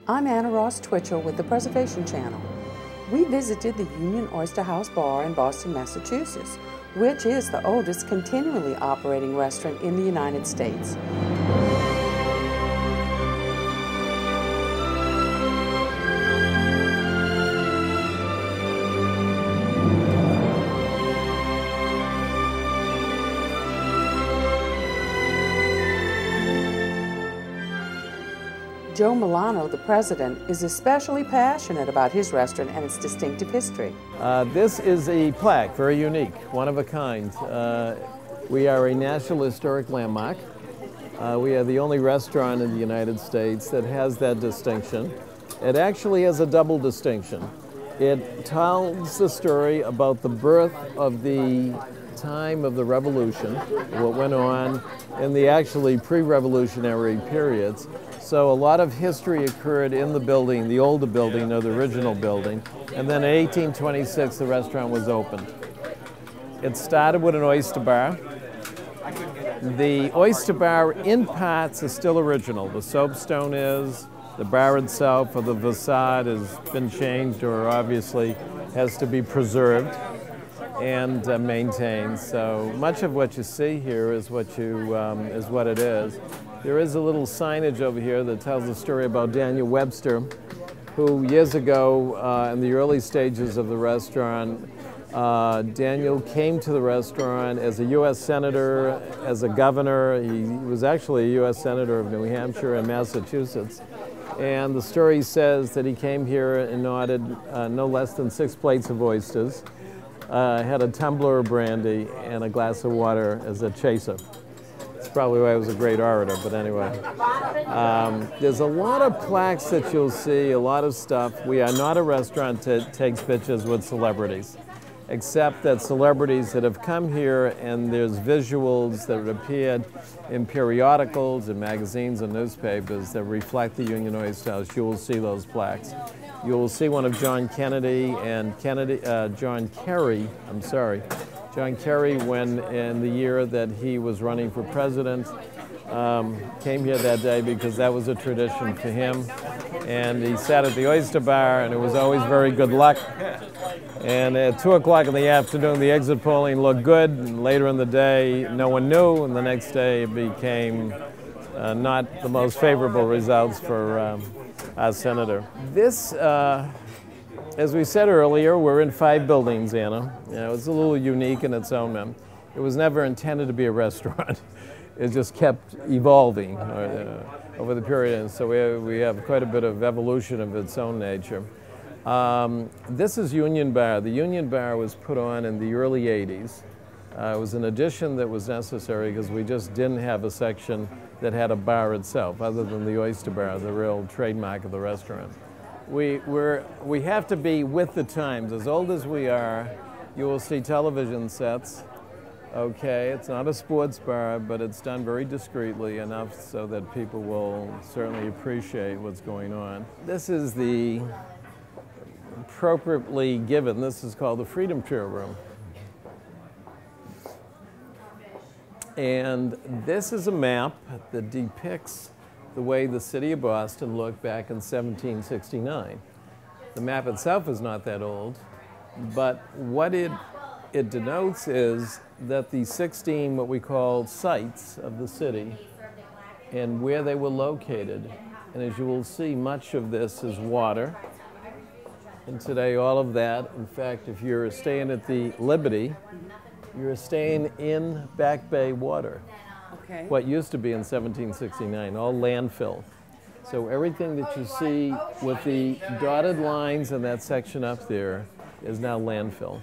I'm Anna Ross Twitchell with the Preservation Channel. We visited the Union Oyster House bar in Boston, Massachusetts, which is the oldest continually operating restaurant in the United States. Joe Milano, the president, is especially passionate about his restaurant and its distinctive history. This is a plaque, very unique, one of a kind. We are a National Historic Landmark. We are the only restaurant in the United States that has that distinction. It actually has a double distinction. It tells the story about the birth of the time of the Revolution, what went on in the actually pre-revolutionary periods. So a lot of history occurred in the building, the older building, or the original building, and then in 1826 the restaurant was opened. It started with an oyster bar. The oyster bar in parts is still original. The soapstone is, the bar itself or the facade has been changed or obviously has to be preserved and maintained. So much of what you see here is what it is. There is a little signage over here that tells a story about Daniel Webster, who years ago in the early stages of the restaurant, Daniel came to the restaurant as a U.S. Senator, as a governor. He was actually a U.S. Senator of New Hampshire and Massachusetts. And the story says that he came here and ordered no less than 6 plates of oysters, had a tumbler of brandy, and a glass of water as a chaser. That's probably why I was a great orator, but anyway. There's a lot of plaques that you'll see, a lot of stuff. We are not a restaurant that takes pictures with celebrities, except that celebrities that have come here and there's visuals that have appeared in periodicals and magazines and newspapers that reflect the Union Oyster House. You will see those plaques. You will see one of John Kennedy and John Kerry, John Kerry, when in the year that he was running for president, came here that day because that was a tradition for him. And he sat at the oyster bar, and it was always very good luck. And at 2 o'clock in the afternoon, the exit polling looked good, and later in the day, no one knew, and the next day it became not the most favorable results for our senator. This, as we said earlier, we're in 5 buildings, Anna. You know, it's a little unique in its own way. It was never intended to be a restaurant. It just kept evolving over the period, and so we have quite a bit of evolution of its own nature. This is Union Bar. The Union Bar was put on in the early 80s. It was an addition that was necessary because we just didn't have a section that had a bar itself, other than the oyster bar, the real trademark of the restaurant. We have to be with the times. As old as we are, you will see television sets. Okay, it's not a sports bar, but it's done very discreetly enough so that people will certainly appreciate what's going on. This is the appropriately given, this is called the Freedom Chair Room. And this is a map that depicts the way the city of Boston looked back in 1769. The map itself is not that old, but what it denotes is that the 16 what we call sites of the city and where they were located. And as you will see, much of this is water. And today all of that, in fact, if you're staying at the Liberty, you're staying in Back Bay water. Okay. What used to be in 1769, all landfill. So everything that you see with the dotted lines in that section up there is now landfill.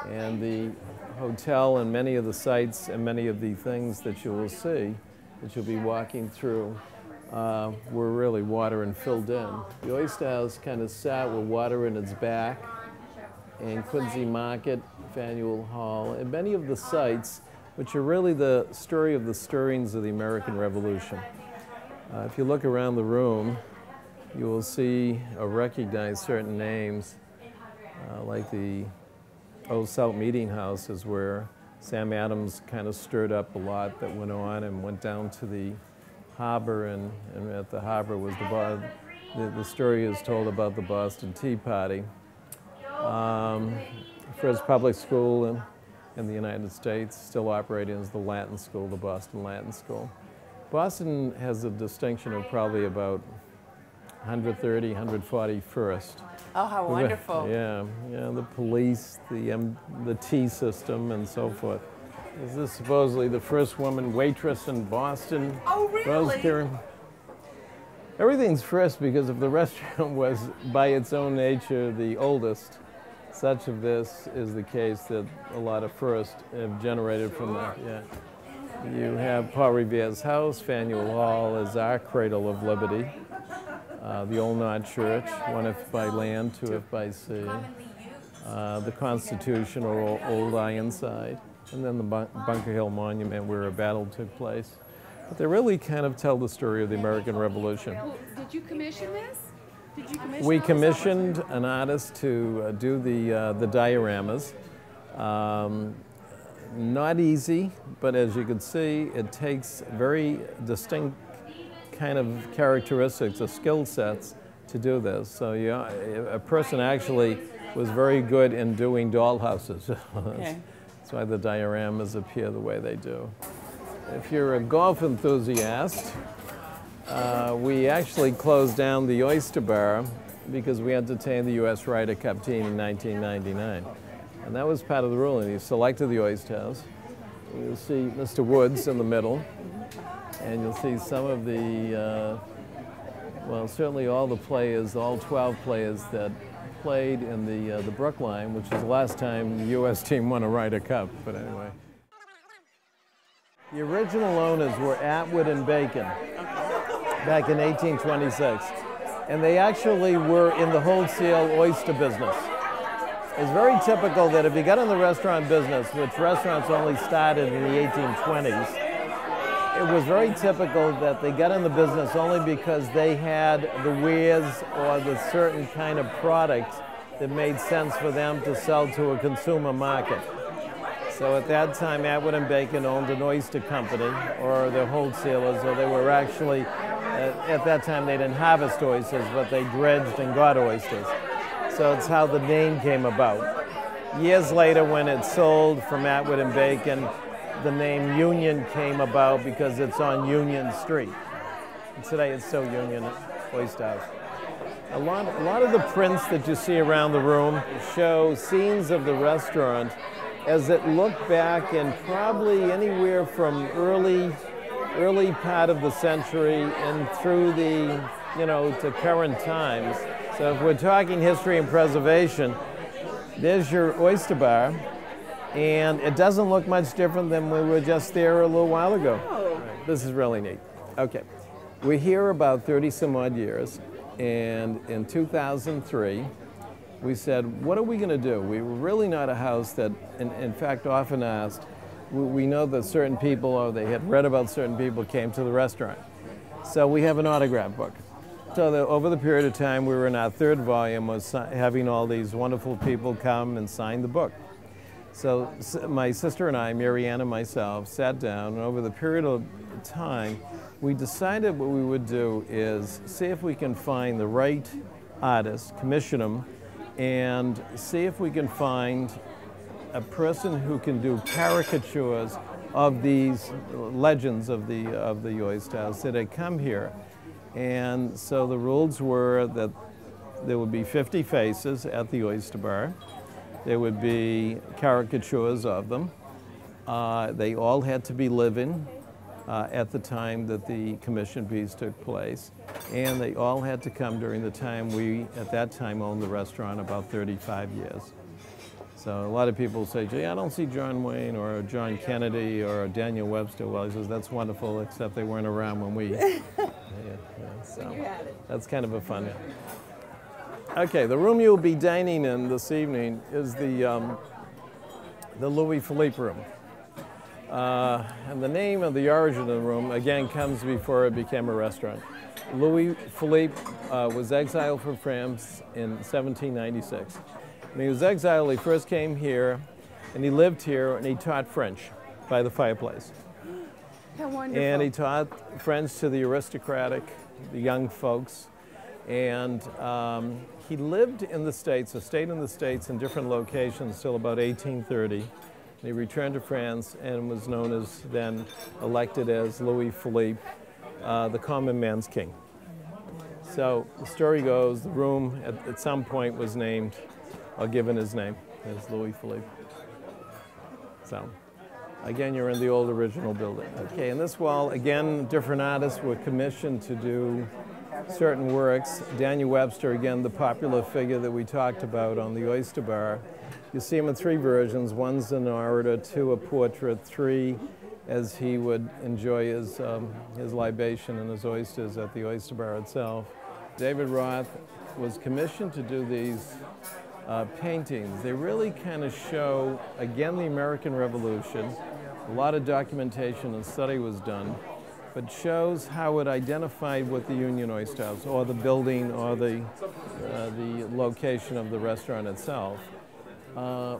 And the hotel and many of the sites and many of the things that you will see, that you'll be walking through, were really water and filled in. The Oyster House kind of sat with water in its back, and Quincy Market, Faneuil Hall, and many of the sites, which are really the story of the stirrings of the American Revolution. If you look around the room, you will see or recognize certain names, like the Old Salt Meeting House is where Sam Adams kind of stirred up a lot that went on and went down to the harbor, and at the harbor was the the story is told about the Boston Tea Party. First public school in the United States, still operating as the Latin School, the Boston Latin School. Boston has a distinction of probably about 130, 140 first. Oh, how wonderful. Yeah, the police, the tea system, and so forth. This is supposedly the first woman waitress in Boston. Oh, really? Everything's first because if the restaurant was, by its own nature, the oldest, such of this is the case that a lot of first have generated from that. Yeah. You have Paul Revere's house, Faneuil Hall is our cradle of liberty. The Old Nod Church, one if by land, two if by sea. The Constitution or Old Ironside, and then the Bunker Hill Monument where a battle took place. But they really kind of tell the story of the American Revolution. Did you commission this? We commissioned an artist to do the dioramas. Not easy, but as you can see, it takes very distinct kind of characteristics or skill sets to do this. So a person actually was very good in doing dollhouses. Okay. That's why the dioramas appear the way they do. If you're a golf enthusiast, we actually closed down the Oyster Bar because we entertained the U.S. Ryder Cup team in 1999. And that was part of the ruling. You selected the Oyster House. You'll see Mr. Woods in the middle. And you'll see some of the, well, certainly all the players, all 12 players that played in the Brookline, which is the last time the U.S. team won a Ryder Cup. But anyway. The original owners were Atwood and Bacon back in 1826. And they actually were in the wholesale oyster business. It's very typical that if you got in the restaurant business, which restaurants only started in the 1820s, it was very typical that they got in the business only because they had the wares or the certain kind of product that made sense for them to sell to a consumer market. So at that time, Atwood and Bacon owned an oyster company, or the wholesalers, or they were actually, at that time they didn't harvest oysters, but they dredged and got oysters. So it's how the name came about. Years later, when it sold from Atwood and Bacon, the name Union came about because it's on Union Street. And today it's still Union Oyster House. A lot of the prints that you see around the room show scenes of the restaurant as it looked back in probably anywhere from early part of the century and through the, to current times. So if we're talking history and preservation, there's your oyster bar, and it doesn't look much different than we were just there a little while ago. Oh. This is really neat. Okay, we're here about 30 some odd years, and in 2003, we said, what are we going to do? We were really not a house that, in fact, often asked, we know that certain people, or they had read about certain people, came to the restaurant. So we have an autograph book. So over the period of time, we were in our third volume, was having all these wonderful people come and sign the book. So my sister and I, Mary Ann and myself, sat down, and over the period of time, we decided what we would do is see if we can find the right artist, commission them, and see if we can find a person who can do caricatures of these legends of the Oyster House that had come here. And so the rules were that there would be 50 faces at the Oyster Bar. There would be caricatures of them. They all had to be living at the time that the commission piece took place. And they all had to come during the time we, at that time, owned the restaurant, about 35 years. So a lot of people say, gee, I don't see John Wayne or John Kennedy or Daniel Webster. Well, he says, that's wonderful, except they weren't around when we... So that's kind of a fun. Okay, the room you'll be dining in this evening is the Louis Philippe room. And the name of the origin of the room, again, comes before it became a restaurant. Louis Philippe was exiled from France in 1796. When he was exiled, he first came here, and he lived here, and he taught French by the fireplace. How wonderful. And he taught French to the aristocratic, the young folks. And he lived in the States, or stayed in the States in different locations till about 1830. And he returned to France and was known as, then elected as Louis Philippe, the common man's king. So the story goes, the room at some point was named, or given his name, as Louis Philippe. So again, you're in the old original building. Okay, in this wall, again, different artists were commissioned to do certain works. Daniel Webster, again, the popular figure that we talked about on the Oyster Bar. You see him in three versions. One's an orator, two a portrait, three as he would enjoy his libation and his oysters at the Oyster Bar itself. David Roth was commissioned to do these paintings. They really kind of show, again, the American Revolution. A lot of documentation and study was done, but shows how it identified with the Union Oyster House, or the building, or the location of the restaurant itself.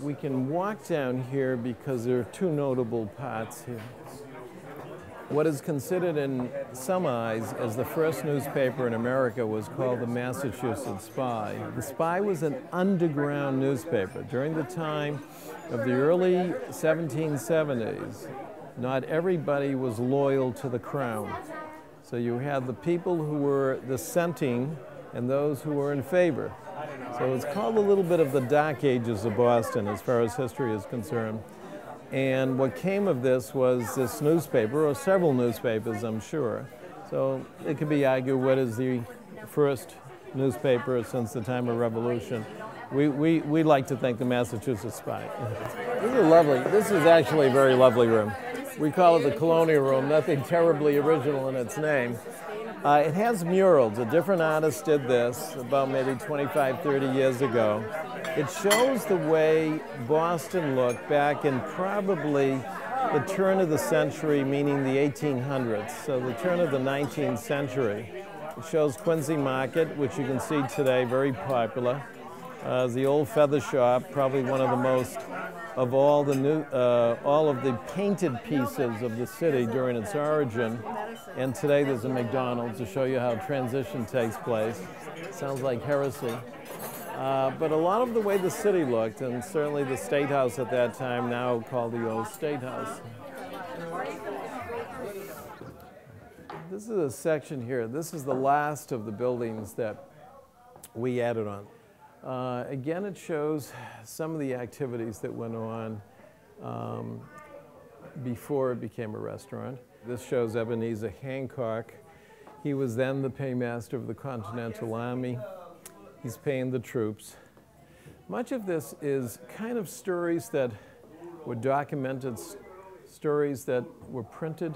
We can walk down here because there are two notable parts here. What is considered in some eyes as the first newspaper in America was called the Massachusetts Spy. The Spy was an underground newspaper. During the time of the early 1770s, not everybody was loyal to the crown. So you had the people who were dissenting and those who were in favor. So it's called a little bit of the dark ages of Boston as far as history is concerned. And what came of this was this newspaper, or several newspapers, I'm sure. So it could be argued, what is the first newspaper since the time of Revolution? We like to think the Massachusetts Spy. This is actually a very lovely room. We call it the Colonial Room, nothing terribly original in its name. It has murals. A different artist did this about maybe 25, 30 years ago. It shows the way Boston looked back in probably the turn of the century, meaning the 1800s, so the turn of the 19th century. It shows Quincy Market, which you can see today, very popular. The old feather shop, probably one of the most, of all of the painted pieces of the city during its origin. And today there's a McDonald's to show you how transition takes place. Sounds like heresy. But a lot of the way the city looked, and certainly the State House at that time, now called the Old State House. This is a section here. This is the last of the buildings that we added on. Again, it shows some of the activities that went on before it became a restaurant. This shows Ebenezer Hancock. He was then the paymaster of the Continental Army. He's paying the troops. Much of this is kind of stories that were documented, stories that were printed,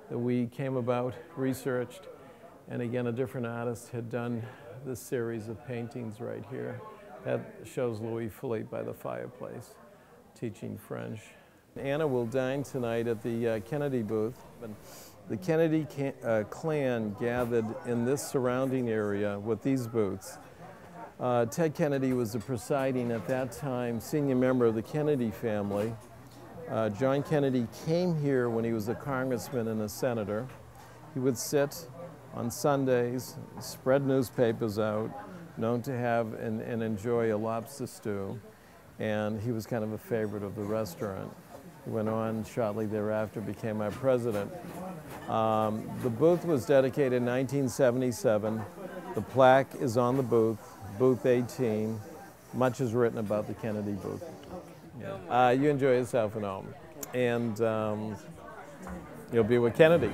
that we came about, researched, and again, a different artist had done this series of paintings right here. That shows Louis Philippe by the fireplace, teaching French. Anna will dine tonight at the Kennedy booth. The Kennedy clan gathered in this surrounding area with these booths. Ted Kennedy was the presiding, at that time, senior member of the Kennedy family. John Kennedy came here when he was a congressman and a senator. He would sit on Sundays, spread newspapers out, known to have and enjoy a lobster stew, and he was kind of a favorite of the restaurant. He went on shortly thereafter, became our president. The booth was dedicated in 1977. The plaque is on the booth, booth 18. Much is written about the Kennedy booth. Yeah. You enjoy yourself at home, and you'll be with Kennedy.